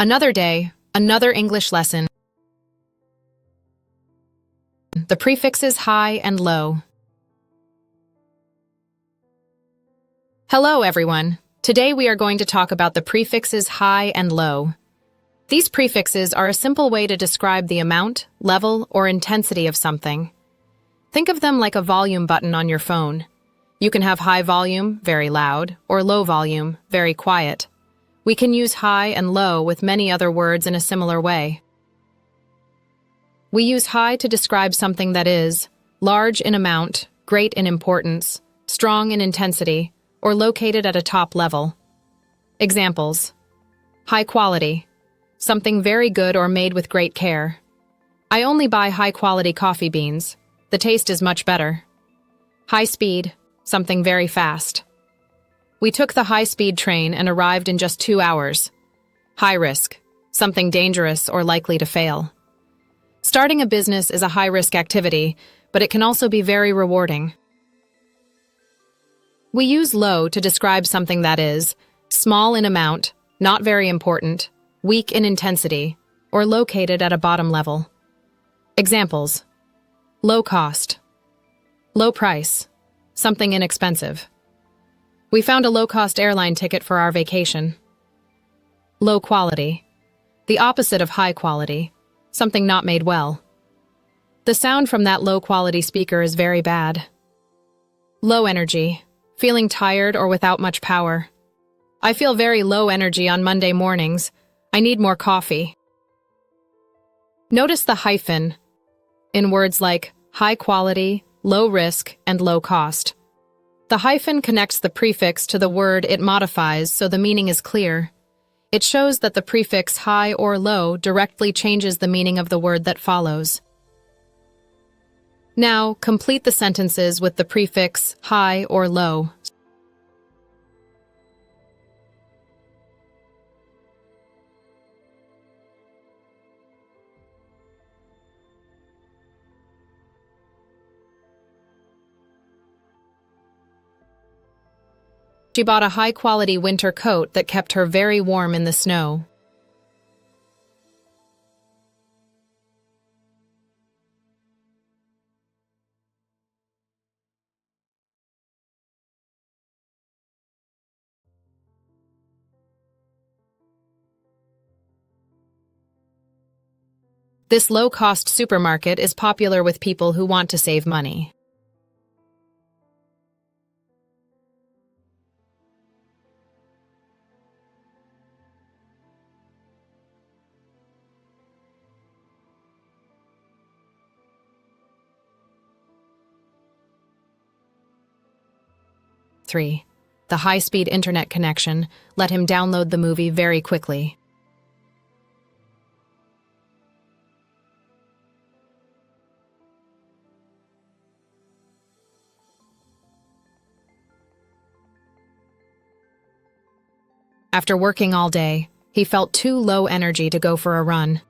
Another day, another English lesson. The prefixes high and low. Hello, everyone. Today we are going to talk about the prefixes high and low. These prefixes are a simple way to describe the amount, level, or intensity of something. Think of them like a volume button on your phone. You can have high volume, very loud, or low volume, very quiet. We can use high and low with many other words in a similar way. We use high to describe something that is large in amount, great in importance, strong in intensity, or located at a top level. Examples: high quality, something very good or made with great care. I only buy high-quality coffee beans. The taste is much better. High speed, something very fast. We took the high-speed train and arrived in just 2 hours. High risk, something dangerous or likely to fail. Starting a business is a high-risk activity, but it can also be very rewarding. We use low to describe something that is small in amount, not very important, weak in intensity, or located at a bottom level. Examples: low cost, low price, something inexpensive. We found a low-cost airline ticket for our vacation. Low quality, the opposite of high quality, something not made well. The sound from that low-quality speaker is very bad. Low energy, feeling tired or without much power. I feel very low energy on Monday mornings. I need more coffee. Notice the hyphen in words like high quality, low risk, and low cost. The hyphen connects the prefix to the word it modifies so the meaning is clear. It shows that the prefix high or low directly changes the meaning of the word that follows. Now, complete the sentences with the prefix high or low. She bought a high-quality winter coat that kept her very warm in the snow. This low-cost supermarket is popular with people who want to save money. The high-speed internet connection let him download the movie very quickly. After working all day, he felt too low energy to go for a run.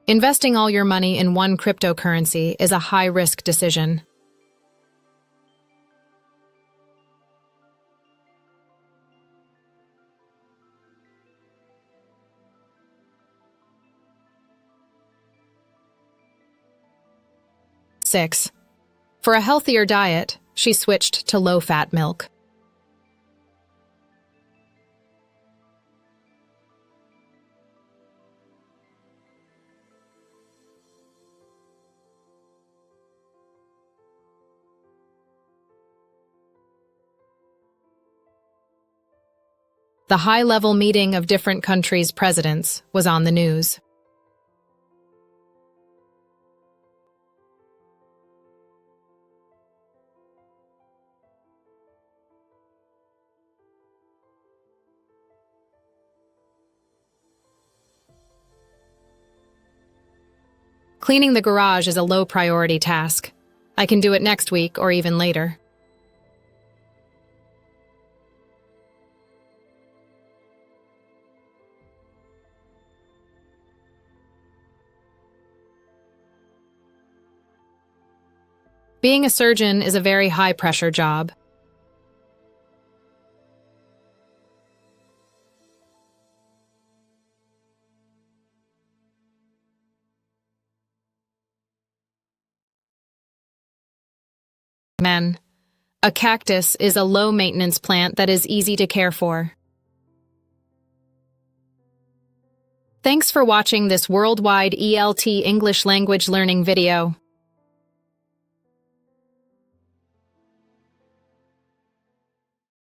Investing all your money in one cryptocurrency is a high-risk decision. For a healthier diet, she switched to low-fat milk. The high-level meeting of different countries' presidents was on the news. Cleaning the garage is a low-priority task. I can do it next week or even later. Being a surgeon is a very high-pressure job. Men. A cactus is a low-maintenance plant that is easy to care for. Thanks for watching this worldwide ELT English language learning video.